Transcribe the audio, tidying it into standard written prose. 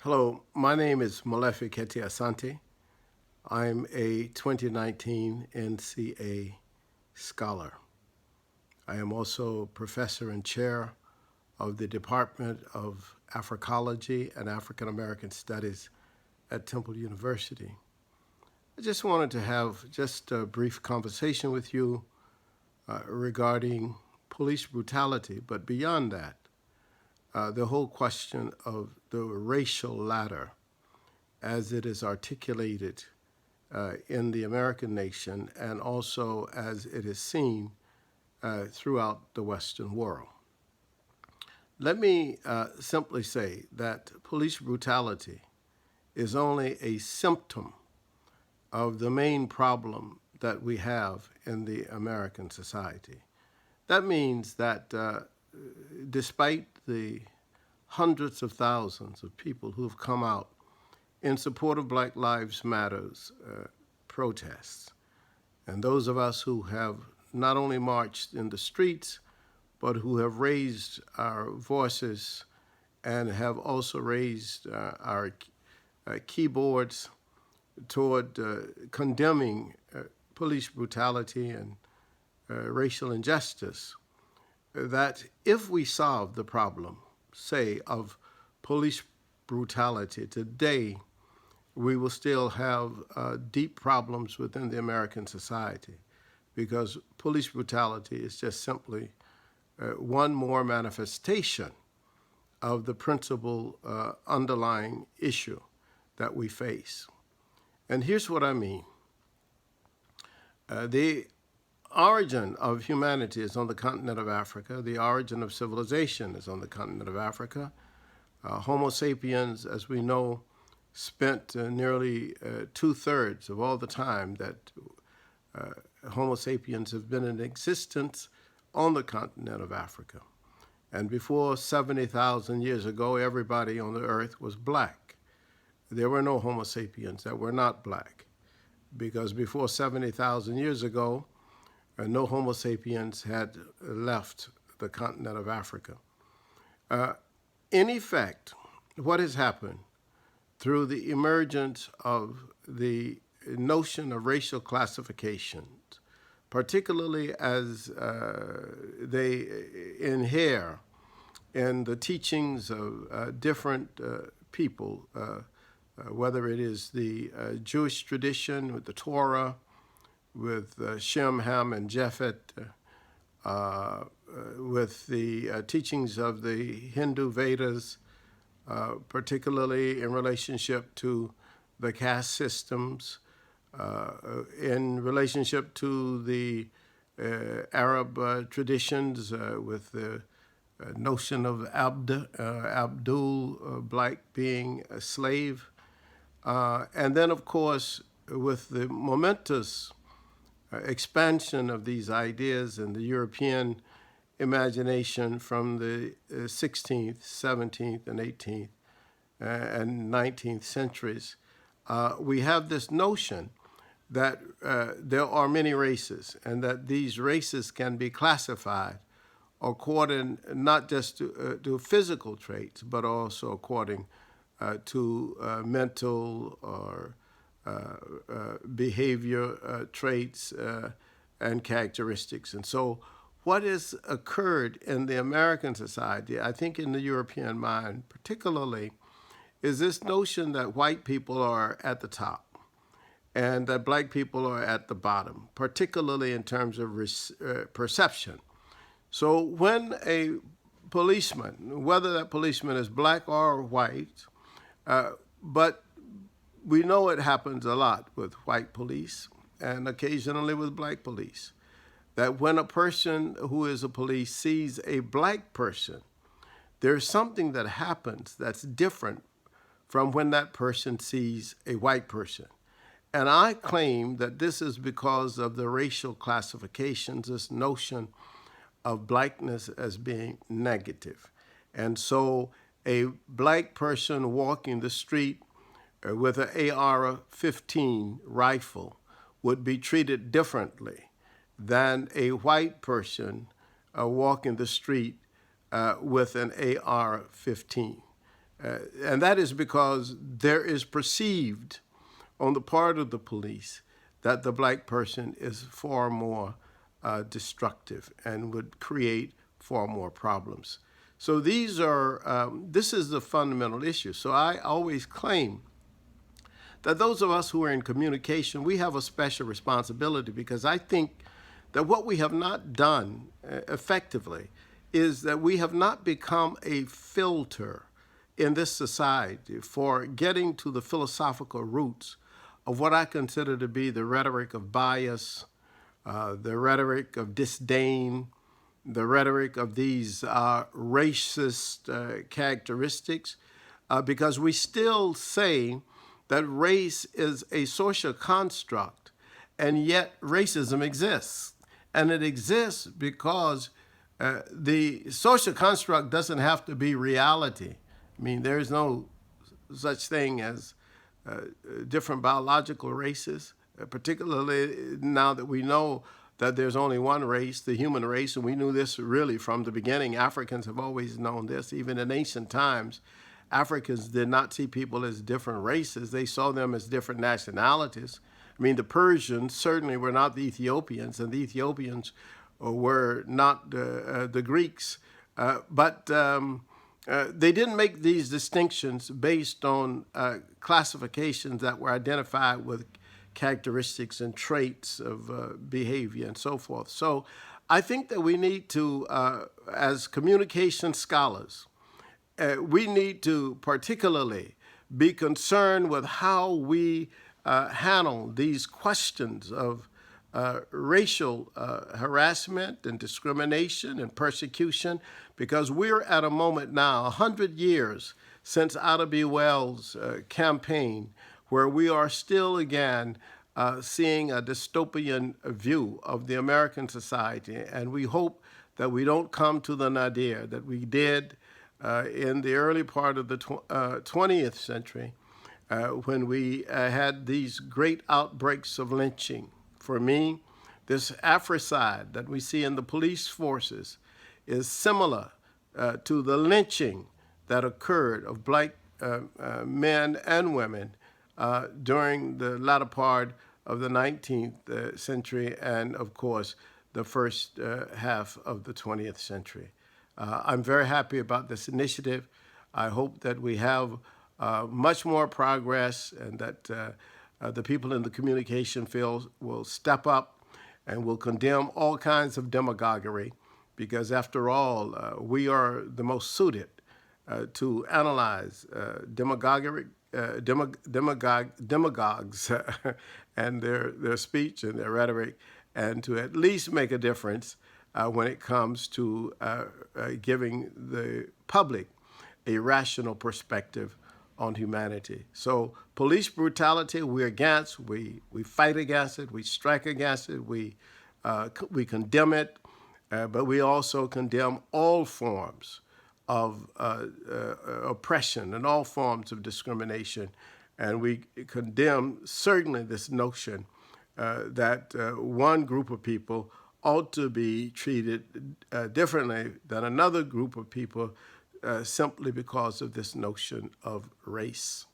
Hello, my name is Molefi Kete Asante. I'm a 2019 NCA scholar. I am also professor and chair of the Department of Africology and African American Studies at Temple University. I just wanted to have just a brief conversation with you regarding police brutality, but beyond that, the whole question of the racial ladder as it is articulated in the American nation and also as it is seen throughout the Western world. Let me simply say that police brutality is only a symptom of the main problem that we have in the American society. That means that despite the hundreds of thousands of people who have come out in support of Black Lives Matter's protests, and those of us who have not only marched in the streets, but who have raised our voices and have also raised our keyboards toward condemning police brutality and racial injustice, that if we solve the problem, say, of police brutality today, we will still have deep problems within the American society because police brutality is just simply one more manifestation of the principal underlying issue that we face. And here's what I mean. The origin of humanity is on the continent of Africa. The origin of civilization is on the continent of Africa. Homo sapiens, as we know, spent nearly 2/3 of all the time that Homo sapiens have been in existence on the continent of Africa. And before 70,000 years ago, everybody on the earth was black. There were no Homo sapiens that were not black, because before 70,000 years ago, no Homo sapiens had left the continent of Africa. In effect, what has happened through the emergence of the notion of racial classifications, particularly as they inhere in the teachings of different people, whether it is the Jewish tradition with the Torah, with Shem, Ham, and Japhet, with the teachings of the Hindu Vedas, particularly in relationship to the caste systems, in relationship to the Arab traditions with the notion of Abdul, black being a slave, and then, of course, with the momentous expansion of these ideas in the European imagination from the 16th, 17th, and 18th and 19th centuries, we have this notion that there are many races and that these races can be classified according not just to physical traits, but also according to mental or behavior traits and characteristics. And so what has occurred in the American society, I think in the European mind particularly, is this notion that white people are at the top and that black people are at the bottom, particularly in terms of perception. So when a policeman, whether that policeman is black or white, but we know it happens a lot with white police and occasionally with black police, that when a person who is a police sees a black person, there's something that happens that's different from when that person sees a white person. And I claim that this is because of the racial classifications, this notion of blackness as being negative. And so a black person walking the street with an AR-15 rifle would be treated differently than a white person walking the street with an AR-15. And that is because there is perceived on the part of the police that the black person is far more destructive and would create far more problems. So this is the fundamental issue. So I always claim that those of us who are in communication, we have a special responsibility, because I think that what we have not done effectively is that we have not become a filter in this society for getting to the philosophical roots of what I consider to be the rhetoric of bias, the rhetoric of disdain, the rhetoric of these racist characteristics, because we still say that race is a social construct, and yet racism exists. And it exists because the social construct doesn't have to be reality. I mean, there is no such thing as different biological races, particularly now that we know that there's only one race, the human race, and we knew this really from the beginning. Africans have always known this. Even in ancient times, Africans did not see people as different races. They saw them as different nationalities. I mean, the Persians certainly were not the Ethiopians, and the Ethiopians were not the Greeks. But they didn't make these distinctions based on classifications that were identified with characteristics and traits of behavior and so forth. So I think that we need to, as communication scholars, we need to particularly be concerned with how we handle these questions of racial harassment and discrimination and persecution, because we're at a moment now, 100 years since Ida B. Wells' campaign, where we are still again seeing a dystopian view of the American society. And we hope that we don't come to the nadir that we did in the early part of the 20th century, when we had these great outbreaks of lynching. For me, this Afrocide that we see in the police forces is similar to the lynching that occurred of black men and women during the latter part of the 19th century and, of course, the first half of the 20th century. I'm very happy about this initiative. I hope that we have much more progress, and that the people in the communication field will step up and will condemn all kinds of demagoguery, because after all, we are the most suited to analyze demagogues and their speech and their rhetoric, and to at least make a difference when it comes to giving the public a rational perspective on humanity. So police brutality, we're against. We fight against it. We strike against it. We condemn it, but we also condemn all forms of oppression and all forms of discrimination. And we condemn certainly this notion that one group of people ought to be treated differently than another group of people simply because of this notion of race.